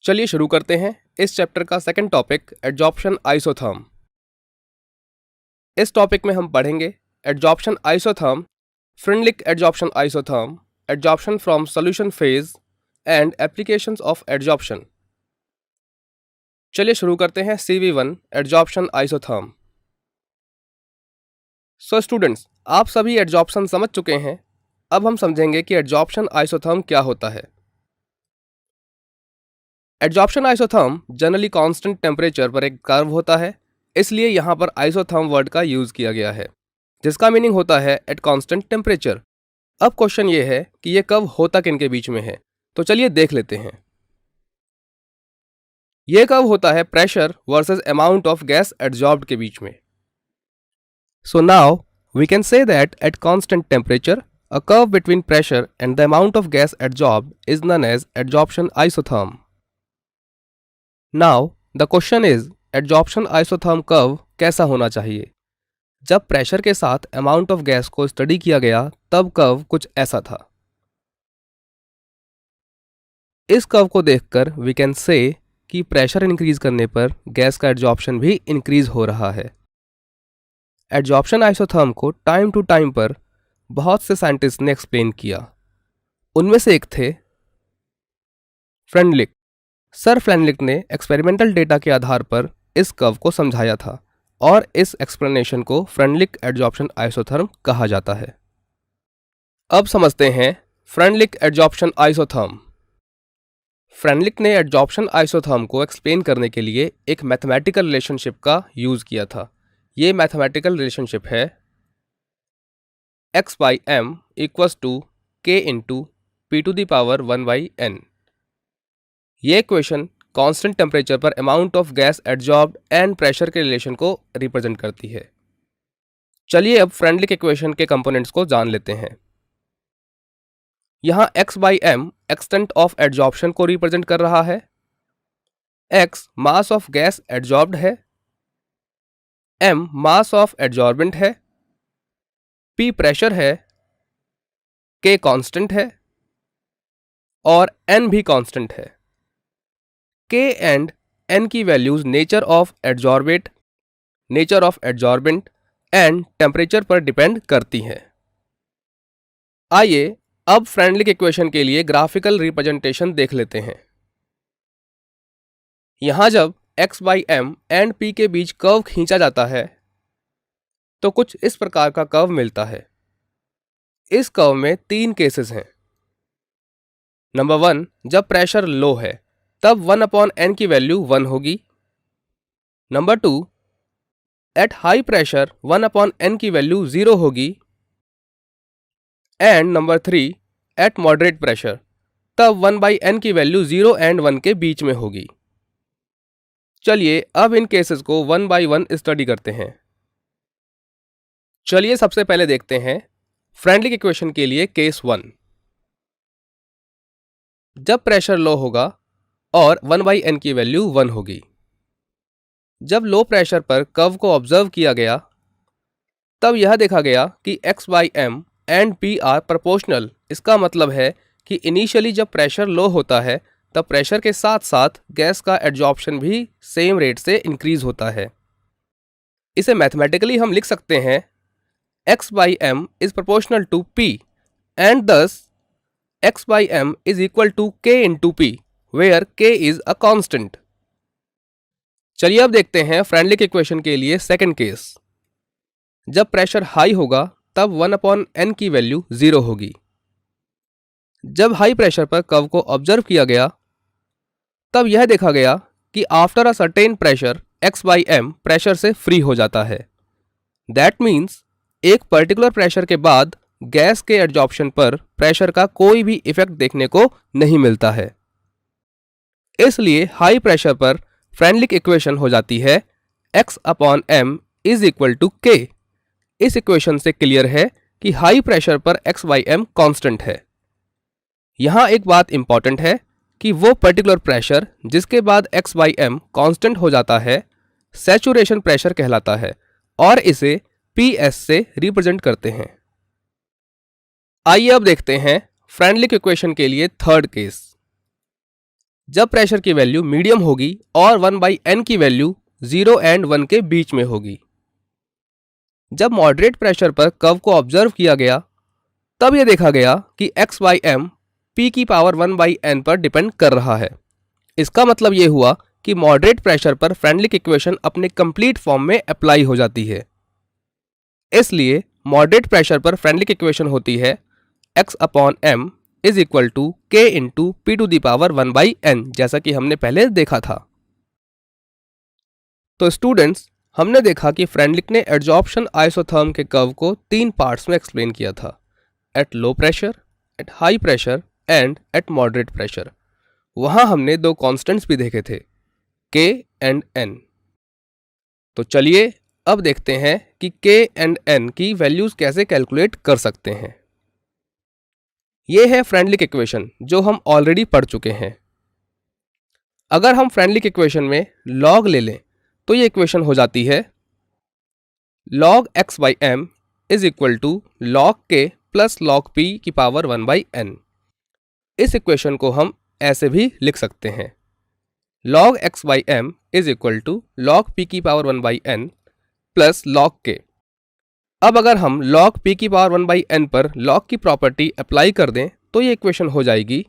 चलिए शुरू करते हैं इस चैप्टर का सेकंड टॉपिक एडजॉर्प्शन आइसोथर्म। इस टॉपिक में हम पढ़ेंगे adsorption isotherm, Freundlich adsorption isotherm, adsorption from solution phase and applications of adsorption. चलिए शुरू करते हैं CV1 adsorption isotherm. So students, आप सभी एडजॉर्प्शन समझ चुके हैं। अब हम समझेंगे कि एडजॉर्प्शन आइसोथर्म क्या होता है। Adsorption isotherm generally constant temperature पर एक कर्व होता है, इसलिए यहाँ पर आइसोथर्म वर्ड का यूज किया गया है, जिसका मीनिंग होता है एट कांस्टेंट टेम्परेचर। अब क्वेश्चन ये है कि ये कर्व होता किनके बीच में है, तो चलिए देख लेते हैं। ये कर्व होता है pressure versus amount of gas adsorbed के बीच में। So now we can say that at constant temperature a curve between pressure and the amount of gas adsorbed is known as adsorption isotherm. Now the question is adsorption isotherm curve कैसा होना चाहिए। जब pressure के साथ amount of gas को study किया गया तब कर्व कुछ ऐसा था। इस कर्व को देखकर वी कैन से कि प्रेशर इंक्रीज करने पर गैस का एडजॉर्प्शन भी इंक्रीज हो रहा है। एडजॉर्प्शन आइसोथर्म को टाइम टू टाइम पर बहुत से साइंटिस्ट ने एक्सप्लेन किया। उनमें से एक थे फ्रेंडलिक। सर फ्रेंडलिक ने एक्सपेरिमेंटल डेटा के आधार पर इस कर्व को समझाया था और इस एक्सप्लेनेशन को फ्रेंडलिक एडजॉर्प्शन आइसोथर्म कहा जाता है। अब समझते हैं फ्रेंडलिक एडजॉर्प्शन आइसोथर्म। फ्रेंडलिक ने एडजॉर्प्शन आइसोथर्म को एक्सप्लेन करने के लिए एक मैथमेटिकल रिलेशनशिप का यूज किया था। ये मैथमेटिकल रिलेशनशिप है x/m equals to k into p⁻1/n। ये इक्वेशन कांस्टेंट टेम्परेचर पर amount of gas adsorbed and pressure के रिलेशन को रिप्रेजेंट करती है। चलिए अब फ्रेंडलिक इक्वेशन के कंपोनेंट्स को जान लेते हैं। यहाँ x/m एक्सटेंट ऑफ एडजॉर्प्शन को रिप्रेजेंट कर रहा है, x मास ऑफ गैस एडजॉर्ब्ड है, m मास ऑफ एडजॉर्बेंट है, p प्रेशर है, k कांस्टेंट है और n भी कांस्टेंट है। k एंड n की values nature of adsorbate, nature of adsorbent and temperature पर डिपेंड करती हैं। आइए अब फ्रेंडलिक इक्वेशन के लिए ग्राफिकल रिप्रेजेंटेशन देख लेते हैं। यहां जब x/m एंड p के बीच कर्व खींचा जाता है तो कुछ इस प्रकार का कर्व मिलता है। इस कर्व में 3 केसेस हैं। नंबर 1, जब प्रेशर लो है तब 1/n की वैल्यू 1 होगी। Number 2, at high pressure 1/n की वैल्यू 0 होगी। And number 3, eight moderate pressure तब 1/n की वैल्यू 0 एंड 1 के बीच में होगी। चलिए अब इन केसेस को 1 बाय 1 स्टडी करते हैं। चलिए सबसे पहले देखते हैं फ्रेंडलिक इक्वेशन के लिए केस 1। जब प्रेशर लो होगा और 1/n की वैल्यू 1 होगी। जब लो प्रेशर पर कर्व को ऑब्जर्व किया गया तब यह देखा गया कि x/m and p are proportional. इसका मतलब है कि इनिशियली जब प्रेशर लो होता है तब प्रेशर के साथ साथ गैस का एडजॉर्प्शन भी सेम रेट से इंक्रीज होता है। इसे मैथमेटिकली हम लिख सकते हैं x/m is proportional to p and thus x/m is equal to k into p where k is a constant। चलिए अब देखते हैं फ्रेंडलिक इक्वेशन के लिए सेकंड केस। जब प्रेशर हाई होगा तब 1/n की वैल्यू 0 होगी। जब हाई प्रेशर पर कर्व को ऑब्जर्व किया गया तब यह देखा गया कि after a certain pressure x/m pressure से फ्री हो जाता है। दैट मीन्स एक पर्टिकुलर प्रेशर के बाद गैस के एडजॉर्प्शन पर प्रेशर का कोई भी इफेक्ट देखने को नहीं मिलता है। इसलिए हाई प्रेशर पर फ्रेंडलिक इक्वेशन हो जाती है x/m is equal to k। इस इक्वेशन से क्लियर है कि हाई प्रेशर पर x/m कांस्टेंट है। यहां एक बात इंपॉर्टेंट है कि वो पर्टिकुलर प्रेशर जिसके बाद x/m कांस्टेंट हो जाता है सैचुरेशन प्रेशर कहलाता है और इसे PS से रिप्रेजेंट करते हैं। आइए अब देखते हैं फ्रेंडलिक इक्वेशन के लिए थर्ड केस। जब प्रेशर की वैल्यू मीडियम होगी और 1/n की वैल्यू 0 एंड 1 के बीच में होगी। जब मॉडरेट प्रेशर पर कर्व को ऑब्जर्व किया गया तब यह देखा गया कि x/m p की पावर 1/n पर डिपेंड कर रहा है। इसका मतलब यह हुआ कि मॉडरेट प्रेशर पर फ्रेंडलिक इक्वेशन अपने कंप्लीट फॉर्म में अप्लाई हो जाती है। इसलिए मॉडरेट प्रेशर पर फ्रेंडलिक इक्वेशन होती है x/m is equal to k into P to the power 1/n, जैसा कि हमने पहले देखा था। तो स्टूडेंट्स, हमने देखा कि फ्रेंडलिक ने एडजॉर्प्शन आइसोथर्म के कर्व को 3 पार्ट्स में एक्सप्लेन किया था, at low pressure, at high pressure and eight moderate pressure. वहां हमने 2 कॉन्स्टेंट्स भी देखे थे, k एंड n। तो चलिए अब देखते हैं कि k एंड n की वैल्यूज कैसे कैलकुलेट कर सकते हैं। ये है फ्रेंडलिक इक्वेशन जो हम ऑलरेडी पढ़ चुके हैं। अगर हम फ्रेंडलिक इक्वेशन में log ले लें तो ये इक्वेशन हो जाती है log x/m is equal to log k plus log p की पावर 1/n। इस इक्वेशन को हम ऐसे भी लिख सकते हैं log x/m is equal to log p की power 1/n plus log k। अब अगर हम log p की पावर 1/n पर log की प्रॉपर्टी अप्लाई कर दें तो ये इक्वेशन हो जाएगी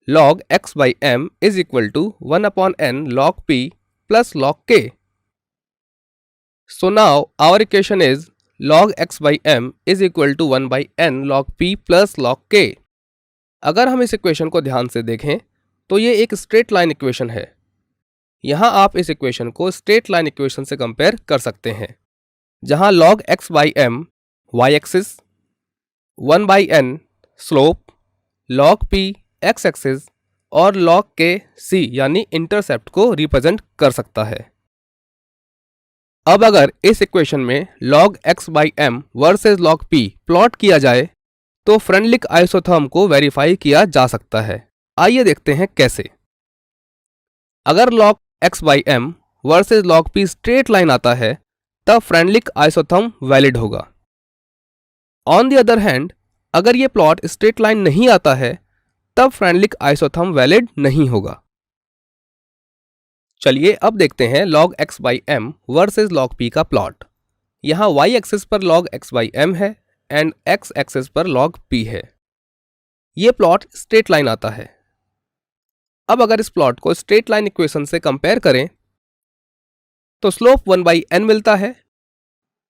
log x/m is equal to 1/n log p plus log k. So now our equation is log x/m is equal to 1/n log p plus log k. अगर हम इस इक्वेशन को ध्यान से देखें तो ये एक स्ट्रेट लाइन इक्वेशन है। यहाँ आप इस इक्वेशन को स्ट्रेट लाइन इक्वेशन से कंपेयर कर सकते हैं, जहाँ log x/m y axis, 1/n slope, log p x axis और log k c यानी इंटरसेप्ट को रिप्रेजेंट कर सकता है। अब अगर इस इक्वेशन में log x/m versus log p plot किया जाए तो फ्रेंडलिक आइसोथर्म को वेरीफाई किया जा सकता है। आइए देखते हैं कैसे। अगर log x/m versus log p straight line आता है तब फ्रेंडलिक आइसोथर्म वैलिड होगा। ऑन द अदर हैंड, अगर ये प्लॉट स्ट्रेट लाइन नहीं आता है तब फ्रेंडलिक आइसोथर्म वैलिड नहीं होगा। चलिए अब देखते हैं log x/m versus log p का प्लॉट। यहाँ y एक्सिस पर log x/m है एंड x एक्सिस पर log p है। ये प्लॉट स्ट्रेट लाइन आता है। अब अगर इस प्लॉट को स्ट्रेट लाइन इक्वेशन से कंपेयर करें तो स्लोप 1/n मिलता है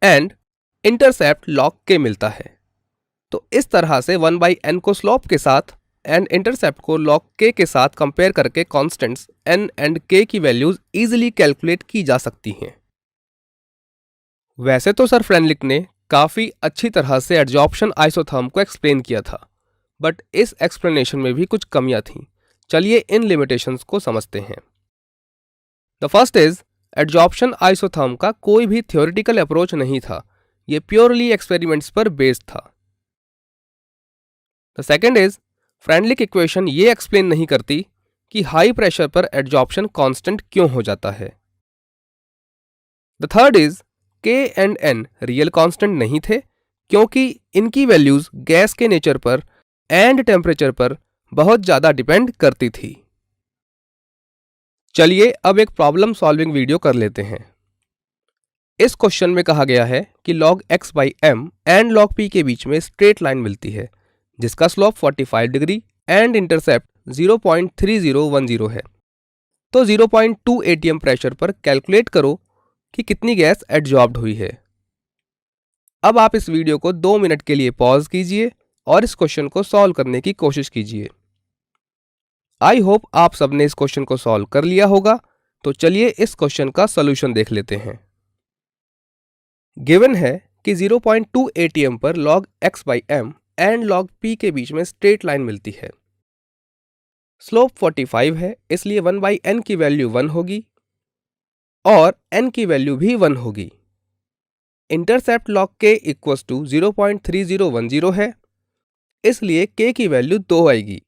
एंड इंटरसेप्ट log k मिलता है। तो इस तरह से 1/n को स्लोप के साथ एंड इंटरसेप्ट को log k के साथ कंपेयर करके कांस्टेंट्स n एंड k की वैल्यूज इजीली कैलकुलेट की जा सकती हैं। वैसे तो सर फ्रेंडलिक ने काफ़ी अच्छी तरह से एडजॉर्प्शन आइसोथर्म को एक्सप्लेन किया था, बट इस एक्सप्लेनेशन में भी कुछ कमियां थीं। चलिए इन लिमिटेशंस को समझते हैं। The first is adsorption isotherm का कोई भी थ्योरेटिकल अप्रोच नहीं था, ये प्योरली एक्सपेरिमेंट्स पर बेस्ड था। The second is Freundlich equation ये एक्सप्लेन नहीं करती कि हाई प्रेशर पर एडजॉर्प्शन कांस्टेंट क्यों हो जाता है। The third is k and n real constant नहीं थे क्योंकि इनकी वैल्यूज गैस के नेचर पर एंड टेम्परेचर पर बहुत ज़्यादा डिपेंड करती थी। चलिए अब एक प्रॉब्लम सॉल्विंग वीडियो कर लेते हैं। इस क्वेश्चन में कहा गया है कि log x/m and log p के बीच में स्ट्रेट लाइन मिलती है जिसका स्लोप 45 डिग्री एंड इंटरसेप्ट 0.3010 है। तो 0.2 atm प्रेशर पर कैलकुलेट करो कि कितनी गैस एडजॉर्ब्ड हुई है। अब आप इस वीडियो को 2 मिनट के लिए पॉज कीजिए और इस क्वेश्चन को सॉल्व करने की कोशिश कीजिए। आई होप आप सबने इस क्वेश्चन को सॉल्व कर लिया होगा। तो चलिए इस क्वेश्चन का सॉल्यूशन देख लेते हैं। गिवन है कि 0.2 atm पर log x/m and log p के बीच में स्ट्रेट लाइन मिलती है। स्लोप 45 है, इसलिए 1/n की वैल्यू 1 होगी और n की वैल्यू भी 1 होगी। Intercept log k equals to 0.3010 है, इसलिए k की वैल्यू 2 आएगी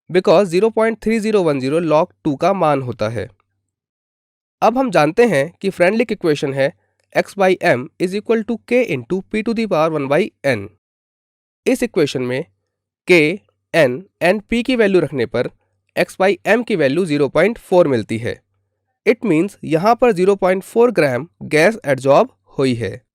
बिकॉज 0.3010 log 2 का मान होता है। अब हम जानते हैं कि फ्रेंडलिक इक्वेशन है x/m is equal to k into P to the power 1/n। इस इक्वेशन में k, n एंड p की वैल्यू रखने पर x/m की वैल्यू 0.4 मिलती है। इट मीन्स यहाँ पर 0.4 ग्राम गैस एब्जॉर्ब हुई है।